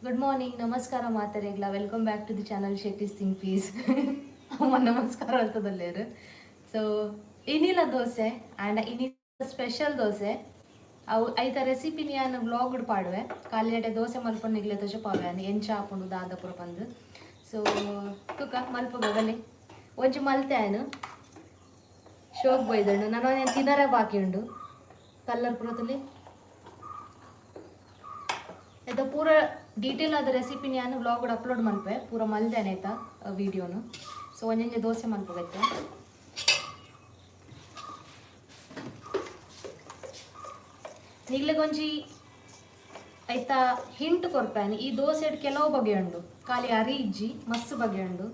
Good morning, Namaskara Matheregla. Welcome back to the channel Shetty's Think Peace. ಅಮ್ಮ ನಮಸ್ಕಾರ ಅಂತದಲ್ಲೇರು so ಇನ್ನಿಲ್ಲ dosa and ಇನಿ special dosa ಅವು ಐತ ರೆಸಿಪಿನಿ ನಾನು ವ್ಲಾಗ್ಡ್ ಪಾಡುವೆ ಕಾಲಿಯಟೆ ದೋಸೆ ಮಲ್ಪೊಂಡು ನಿಗ್ಲೆ ತೋಜ ಪಾವೆ ಅನ್ನು ಎಂಚ ಹಾಕೊಂಡು ದಾದಪುರ ಬಂದು ಸೊ ತುಕ ಮಲ್ಪ ಬಗಲಿ ಒಂಚು ಮಲ್ತೆ ಆಯ್ನು ಶೋಕ್ ಬೈದಣ್ಣು ನಾನು ತಿನ್ನರೆ ಬಾಕಿ ಉಂಡು ಕಲ್ಲರ್ ಪುರದಲ್ಲಿ ಆಯ್ತಾ ಪೂರ ಡೀಟೇಲ್ ಆದ ರೆಸಿಪಿನ ನಾನು ವ್ಲಾಗ್ ಅಪ್ಲೋಡ್ ಮಲ್ಪೆ ಪೂರ ಮಲ್ದೇನೆ ಆಯ್ತಾ ವಿಡಿಯೋನು ಸೊ ಒಂಜೊಂಜೆ ದೋಸೆ ಮಲ್ಪೋಗೈತೆ ನಿಗ್ಲೆಗೊಂಜಿ ಆಯ್ತಾ ಹಿಂಟ್ ಕೊರ್ಪೇನೆ ಈ ದೋಸೆ ಕೆಲವು ಬಗೆ ಉಂಡು ಖಾಲಿ ಅರಿ ಇಜ್ಜಿ ಮಸ್ತ್ ಬಗೆ ಉಂಡು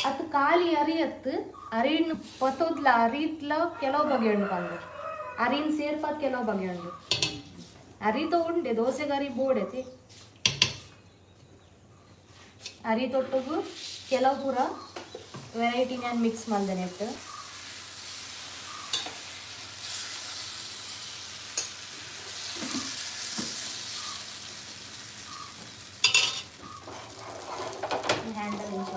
ಅದು ಖಾಲಿ ಅರಿಯತ್ತು ಅರಿನ ಪತೋದ್ಲ ಅರಿತ್ಲ ಕೆಲವು ಬಗೆ ಉಂಡು ಬಂದು ಅರಿನ ಸೇರ್ಪಾತ್ ಕೆಲವು ಬಗೆ ಉಂಡು ಅರಿತ ಉಂಡೆ ದೋಸೆಗೆ ಅರಿ ಬೋಡೈತಿ ಅರಿ ತೊಟ್ಟಗು ಕೆಲವು ಪೂರ ವೆರೈಟಿ ನಾನು ಮಿಕ್ಸ್ ಮಾಡ್ದೆ ನೆಟ್ಟು ಹ್ಯಾಂಡಲ್ ಇಂಚ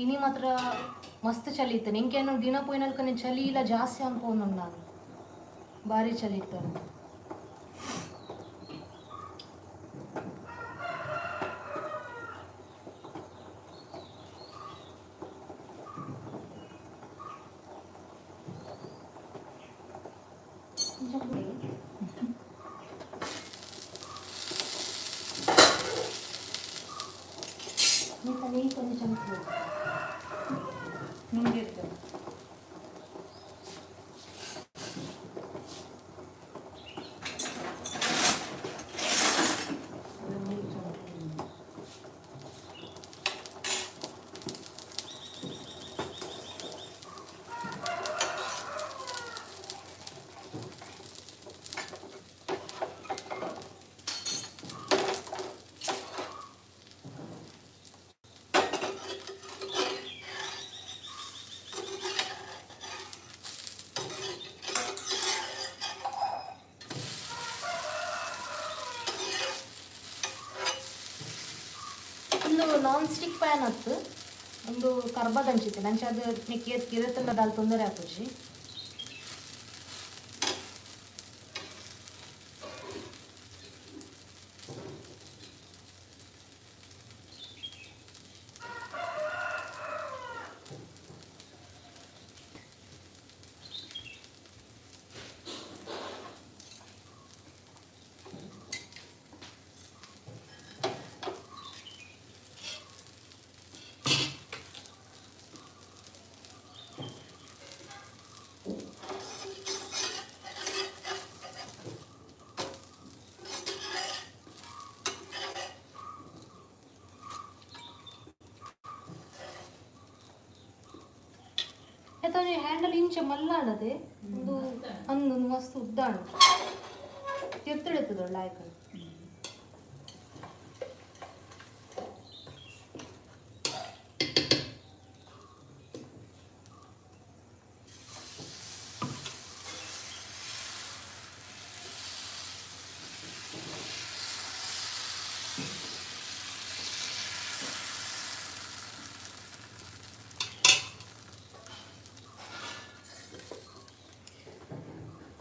ಇನಿ ಮಾತ್ರ ಮಸ್ತ್ ಚಳಿ ಇತ್ತು ನಿಂಗೇನು ದಿನ ಪೋಯ್ನಲ್ಕ ಚಳಿ ಇಲ್ಲ ಜಾಸ್ತಿ ಅನ್ಕೊಂಡು ನಾನು ಭಾರಿ ಚಳಿ ಇತ್ತು కొంచెం నుండి ನಾನ್ ಸ್ಟಿಕ್ ಪ್ಯಾನ್ ಹತ್ತು ಒಂದು ಕರ್ಬದ್ ಹಂಚಿತ್ತೆ ನಂಚೆ ಅದು ನಿಕ್ಕೆ ಇರುತ್ತಲ್ಲ ಅಲ್ಲಿ ತೊಂದರೆ ಹಾಕೋಜಿ ಆಯ್ತಾ ಹ್ಯಾಂಡಲ್ ಇಂಚ ಮಲ್ಲಾಡದೆ ಒಂದು ಒಂದು ಮಸ್ತ್ ಉದ್ದಾಣ ತಿರ್ತಿಡ್ತದೊಳ್ಳೆ ಆಯ್ಕೊಂಡು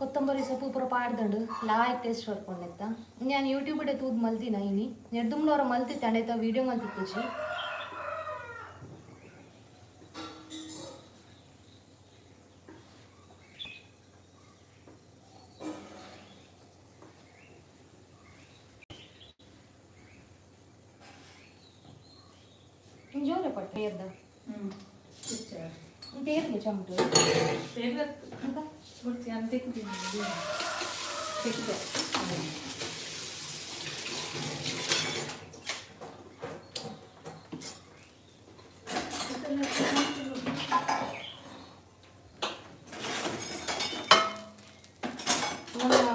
ಕೊತ್ತಂಬರಿ ಸೊಪ್ಪು ಪೂರ ಪಾಡ್ದಂಡು ಲಾಯಕ್ ಟೇಸ್ಟ್ ಹೊರ್ಕೊಂಡೈತ ನಾನು ಯೂಟ್ಯೂಬ್ ತೂದ್ ಮಲ್ತಿನ ಇನಿ ನೆಡ್ದುಮ್ಲವ್ರ ಮಲ್ತಿತ್ತೆ ಅಂಡೈತ ವೀಡಿಯೋ ಮಲ್ತಿತ್ತುಜಿ ಜೋರೆ ಪಟ್ಟು ಬೇರ್ದ ಬೇರ್ಗೆ ಚಮಟು ಅಂತೆ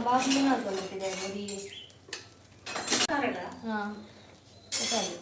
ಬಾಗಿಲಿನ ಹಾಂ ಗೊತ್ತಾಗಲಿ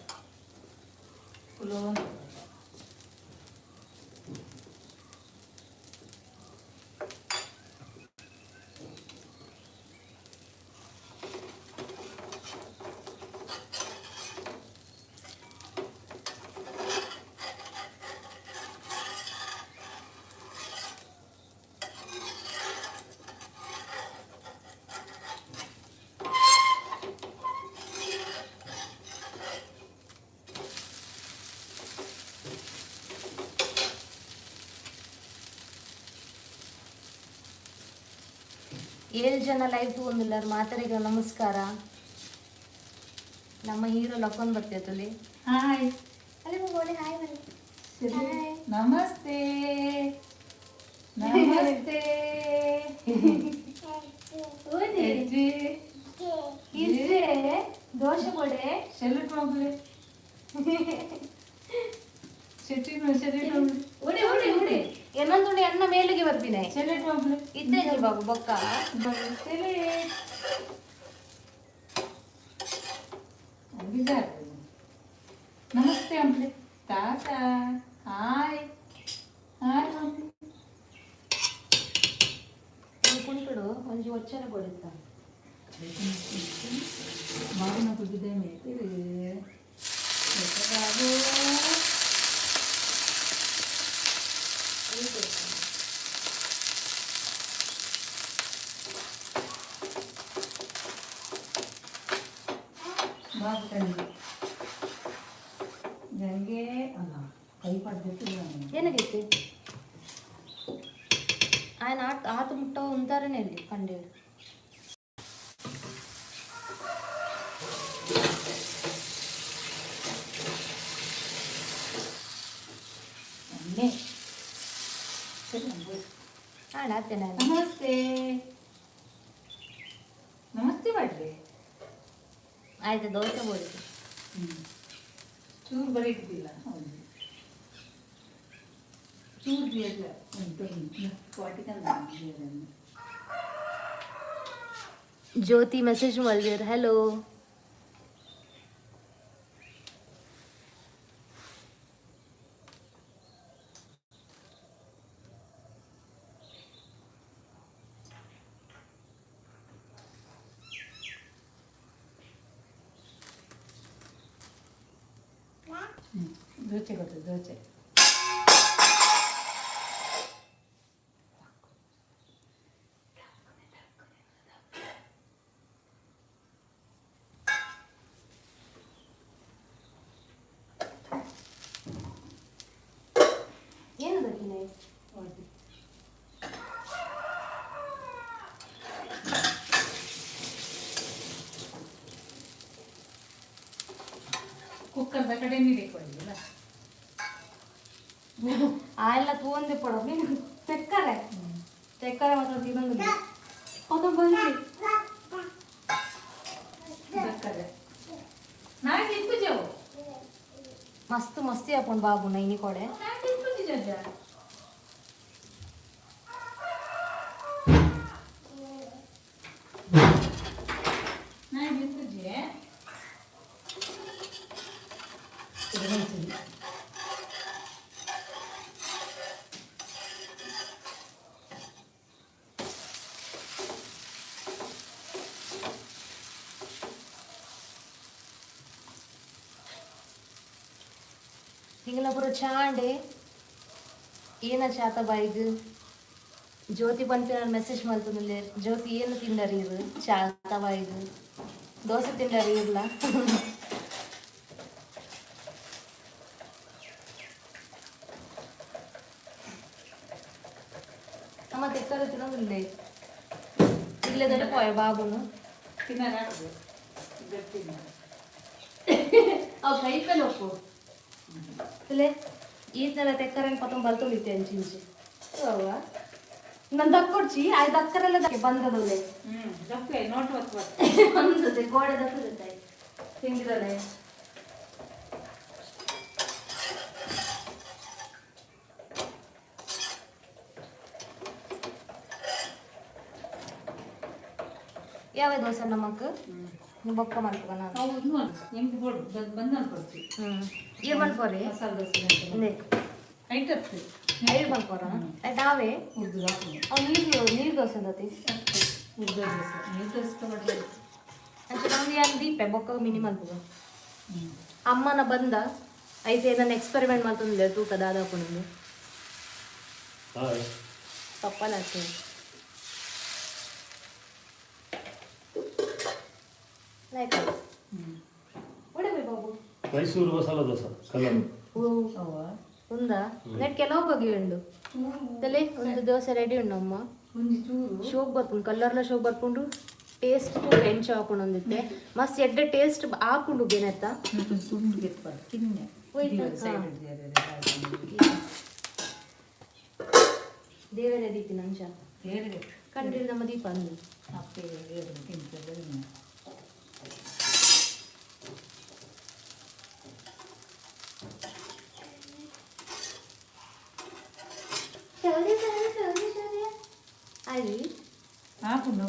ಏಳು ಜನ ಲೈವ್ ತಗೊಂಡಿಲ್ಲ ಮಾತಾಡಿಗ ನಮಸ್ಕಾರ. ನಮ್ಮ ಹೀರೋ ಲಕ್ಕೊಂಡ್ ಬರ್ತೈತಲ್ಲಿ. ಹಾಯ್ ಅಲ್ಲಿ ಹೋಗಿ ಹಾಯ್ ಬನ್ನಿ. ನಮಸ್ತೆ ನಮಸ್ತೆ ಇದ್ರೆ ದೋಷ ಕೊಡೆ ಶೆಲ್ಲೆಟ್ ಹೋಗ್ಲಿ ಶೆಟ್ಟಿ ಉಡಿ ಉಡಿ ಉಡಿ ಇನ್ನೊಂದು ಅನ್ನ ಮೇಲಿಗೆ ಬರ್ತೀನಿ. ಶೆಲ್ಲೆಟ್ ಹೋಗ್ಲಿ ಇದ್ದೇ ಬಾಬು ಬೊಕ್ಕ ನಮಸ್ತೆ ಅಂಬ್ಲಿ ಟಾಟಾ ಹಾಯ್ ಹಾಯ್ ಕುಂಟುಡು ಒಂಜಿ ಒಚ್ಚರ ಕೊಡುತ್ತ ಬಾಗಿನ ಕುದಿದೆ ಮೇತಿರು ಬಾಬು ಬಾಬು ತಂದೆ ನನಗೆ ಅಲ್ಲ ಕೈ ಪಡ್ಬೇಕು ಏನಾಗೈತಿ ఆయన ఆత ముట్ట ఉంటారని వెళ్ళి పండుగ ನಮಸ್ತೆ ನಮಸ್ತೆ ಮಾಡ್ರಿ ಆಯ್ತು ದೋಸೆ ಬೋಡಿಸಿ ಚೂರು ಬರೀ ಇಟ್ಟಿಲ್ಲ ಹೌದು ಚೂರು ಎಲ್ಲ ಉಂಟು ಜ್ಯೋತಿ ಮೆಸೇಜ್ ಮಾಡಿದ್ರು ಹಲೋ ದೋಸೆ ಗೊತ್ತು ದೋಸೆ ಏನು ದಕ್ಕಿನ ಕುಕ್ಕರ್ದ ಕಡೆ ನೀರು ಕೊಡಿಲ್ಲ ಆ ಎಲ್ಲ ತಗೊಂಡೆ ಪಡೋ ನೀನು ತೆಕ್ಕರೆ ತೆಕ್ಕರೆ ಮಾತ್ರ ತಿನ್ನೋದು ಅದು ಬಂದು ನಾಳೆ ಪೂಜೆವು ಮಸ್ತ್ ಮಸ್ತಿ ಹಾಕೊಂಡು ಬಾಬು ನೈನಿ ಕೊಡೆ ಪೂಜೆ ನಾಳೆ ಪೂಜೆ ಹಿಂಗೆಲ್ಲ ಪೂರ ಚಾಂಡೆ ಏನ ಚಾತ ಬಾಯಿಗ್ ಜ್ಯೋತಿ ಬಂತ ಮೆಸೇಜ್ ಮಾಡ್ತದಲ್ಲಿ ಜ್ಯೋತಿ ಏನು ತಿಂದಾರಿ ಇದು ಚಾತ ಬಾಯಿಗ್ ದೋಸೆ ತಿಂದಾರಿ ಇರ್ಲ ಅಮ್ಮ ತೆಕ್ಕರೆ ತಿನ್ನೋದಿಲ್ಲ ಇಲ್ಲೇ ದೊಡ್ಡ ಪೋಯ ಬಾಬುನು ತಿನ್ನೋದು ಅವ್ ಕೈ ಪೆಲ್ ಒಪ್ಪು ಇಲ್ಲೇ ಈ ಥರ ತೆಕ್ಕರನ್ನು ಪತ್ತೊಂದು ಬರ್ತೊಳಿತ್ತೆ ಅಂಚಿಂಚಿ ಅವ ನಾನು ದಕ್ಕೊಡ್ಚಿ ಆಯ್ ದಕ್ಕರೆಲ್ಲ ದಕ್ಕೆ ಬಂದದಲ್ಲೇ ದಕ್ಕೆ ನೋಟ್ ಬಂದದೆ ಗೋಡೆ ದಕ್ಕರುತ್ತೆ ತಿಂದಿರಲ್ಲ ಯಾವ ದೋಸೆ ನಮ್ಮಕ್ಕ ನೀವು ಬೊಕ್ಕ ಮಾಡ್ಕೊ ನಾನು ನಾವು ಇದು ಮಾಡಿ ನಿಮ್ಗೆ ಬೋರ್ಡ್ ಬಂದು ಅನ್ಕೊಡ್ತೀವಿ. ಏನು ಮಾಡ್ಕೋರಿ ಮಸಾಲೆ ದೋಸೆ ಹಿಂದೆ ಹೈಟ್ ಆಗ್ತದೆ. ಐದು ಮಾಡ್ಕೋರ ನಾವೇ ಉದ್ದು ಹಾಕಿ ಅವ್ನು ನೀರು ದೋಸೆ ಅಂದತಿ ಉದ್ದು ದೋಸೆ ನೀರು ದೋಸೆ ಮಾಡಿದ್ರೆ అంటే ನಮ್ಗೆ ಏನು ದೀಪೆ ಬೊಕ್ಕ ಮಿನಿ ಮಲ್ಪುಗ ಅಮ್ಮನ ಬಂದ ಐತೆ ನಾನು ಎಕ್ಸ್ಪೆರಿಮೆಂಟ್ ಮಾಡ್ತಂದಿಲ್ಲ ತೂಕ ದಾದಾಪು ನಿಂದು ಪಪ್ಪಲ ಆಗ್ತದೆ ಲೈಕ್ ಒಡವೆ ಬಾಬು ಮೈಸೂರು ಮಸಾಲ ದೋಸೆ ಕಲರ್ ఉందా నెట్ ಕೆಲವು ಬಗೆ ಉಂಡು ತಲೆ ಒಂದು ದೋಸೆ ರೆಡಿ ಉಂಡು ಅಮ್ಮ ಒಂದು ಚೂರು ಶೋಕ್ ಬರ್ಕೊಂಡು ಕಲ್ಲರ್ಲ ಶೋಕ್ ಬರ್ಕೊಂಡು ಟೇಸ್ಟ್ ಹೆಂಚು ಹಾಕೊಂಡು ಒಂದಿತ್ತೆ ಮಸ್ತ್ ಎಡ್ಡೆ ಟೇಸ್ಟ್ ಹಾಕೊಂಡು ಗೆನೆತ್ತ ತುಂಡು ಗೆತ್ಬಾರ್ದು ತಿನ್ನೆ ದೇವರೇ ದೀಪಿ ನಂಚ ಬೇರೆ ಕಂಡಿಲ್ಲ ನಮ್ಮ ದೀಪ ಅಂದು ಅಪ್ಪೆ ತಿಂತದೆ ಅಲ್ಲಿ ಹಾಕೊಂಡು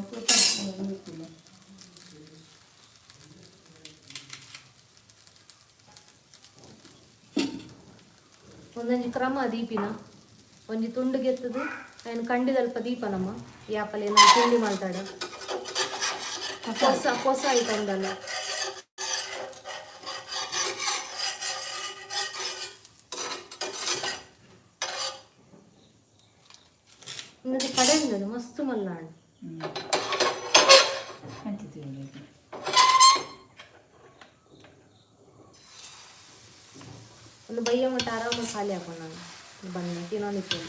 ಒಂದೊಂದು ಕ್ರಮ ದೀಪಿನ ಒಂಜಿ ತುಂಡು ಗೆತ್ತದು ఆయన ಕಂಡಿದಲ್ಪ ದೀಪ ನಮ್ಮ ಯಾಪಲ್ಲಿ ನಾವು ತಿಂಡಿ ಮಾಡ್ತಾಡ ಹೊಸ ಐಟಮ್ದಲ್ಲ ಇನ್ನೊಂದು ಕಡೆ ಉಂಟದು ಮಸ್ತ್ ಮಲ್ಲಾಂಡ್ ಒಂದು ಬಯ್ಯ ಮಟ್ಟ ಆರಾಮಾಗಿ ಖಾಲಿ ಹಾಕೊಂಡು ನಾನು ಬನ್ನಿ ತಿನ್ನೋನಿತ್ತು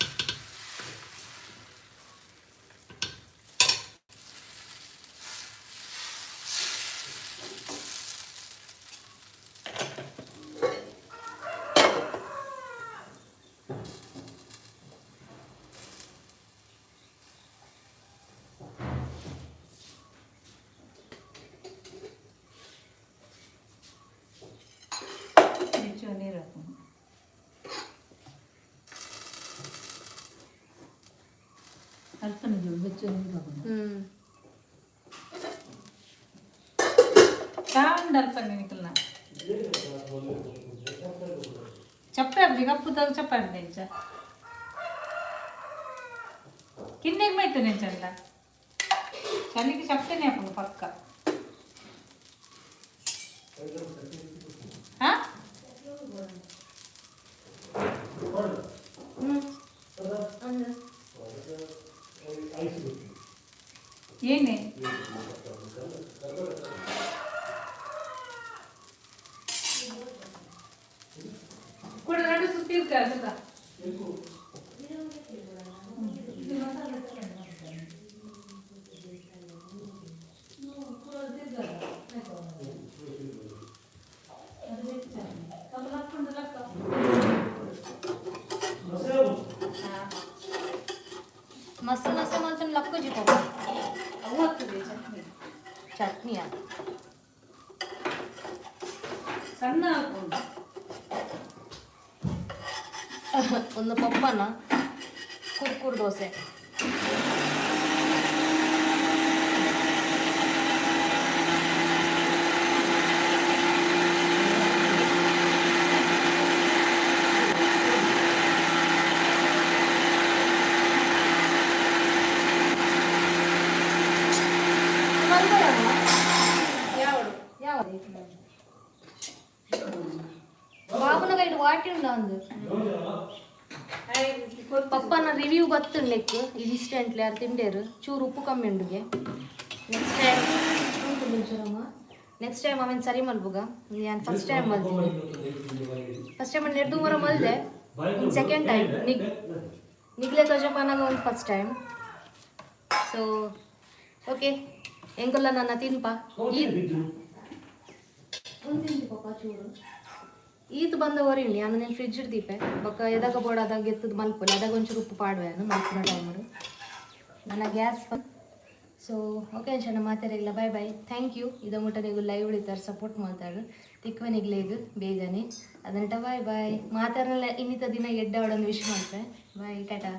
ನೀರು ಹಾಕೊಂಡು ಅಲ್ಪನಿಗೆ ಬೆಚ್ಚ ನೀರು ಹಾಕೊಂಡು చావండి అల్పండి నికల్నా చెప్పండి కప్పుతారు చెప్పండి నేను కిందకి పెట్టు నేను చండ చలికి చెప్తేనే అప్పుడు పక్క ಏನೇ ಕೂಡ ಎರಡು ಸುತ್ತಿ ಇರ್ತಾರೆ ಸದಾ ಮಸ್ತ್ ಮಸ್ತ್ ಮಾತ್ರ ಲಕ್ಕು ಜಿಪ್ಪ ಅವು ಆಗ್ತದೆ ಚಟ್ನಿಯ ಸಣ್ಣ ಹಾಕೊಂಡು ಒಂದು ಪಪ್ಪನ ಕುರ್ಕುರ್ ದೋಸೆ బాబున గైడ్ వాటి ఉండు ಪಪ್ಪನ ರಿವ್ಯೂ ಗೊತ್ತುಂಡೆಕ್ಕು ಇನ್ಸ್ಟೆಂಟ್ಲಿ ಯಾರು ತಿಂಡೇರು ಚೂರು ಉಪ್ಪು ಕಮ್ಮಿ ಉಂಡುಗೆ ನೆಕ್ಸ್ಟ್ ಟೈಮ್ ಅವನ್ ಸರಿ ಮಲ್ಬುಗ ನಾನು ಫಸ್ಟ್ ಟೈಮ್ ಮಲ್ತೀನಿ ಫಸ್ಟ್ ಟೈಮ್ ನೆಡ್ದು ಮರ ಮಲ್ದೆ ಒಂದು ಸೆಕೆಂಡ್ ಟೈಮ್ ನಿಗ್ಲೆ ತೋಜಪ್ಪನಾಗ ಒಂದು ಫಸ್ಟ್ ಟೈಮ್ ಸೊ ಓಕೆ ಹೆಂಗಲ್ಲ ನನ್ನ ತಿನ್ಪ ಒಂದು ತಿಂತಿ ಪಪ್ಪ ಚೂರು ಈತ್ ಬಂದ ಓರಿಣಿ ಅನ್ನ నేను ಫ್ರಿಡ್ಜ್ ಇಡ್ದೀಪೆ ಬೊಕ್ಕ ಎದಾಗ ಬೋಡಾದಾಗ ಎತ್ತದ ಮಲ್ಪೊಲಿ ಅದಾಗ ಒಂಚೂರು ಉಪ್ಪು ಪಾಡುವೆ ಮಲ್ಪುನ ಟೈಮರು ನನ್ನ ಗ್ಯಾಸ್ ಸೊ ಓಕೆ ಅಂಚನ ಮಾತಾಡಿಲ್ಲ ಬಾಯ್ ಬಾಯ್ ಥ್ಯಾಂಕ್ ಯು ಇದ ಮುಟ್ಟ ನೀವು ಲೈವ್ ಉಳಿತಾರೆ ಸಪೋರ್ಟ್ ಮಾಡ್ತಾರೆ ತಿಕ್ವನಿಗ್ಲೆ ಇದು ಬೇಗನೆ ಅದನ್ನಟ ಬಾಯ್ ಬಾಯ್ ಮಾತಾಡಲ್ಲ ಇನ್ನಿತ ದಿನ ಎಡ್ಡ ಅವಳೊಂದು ವಿಶ್ ಮಾಡ್ತೆ ಬಾಯ್ ಟಾಟಾ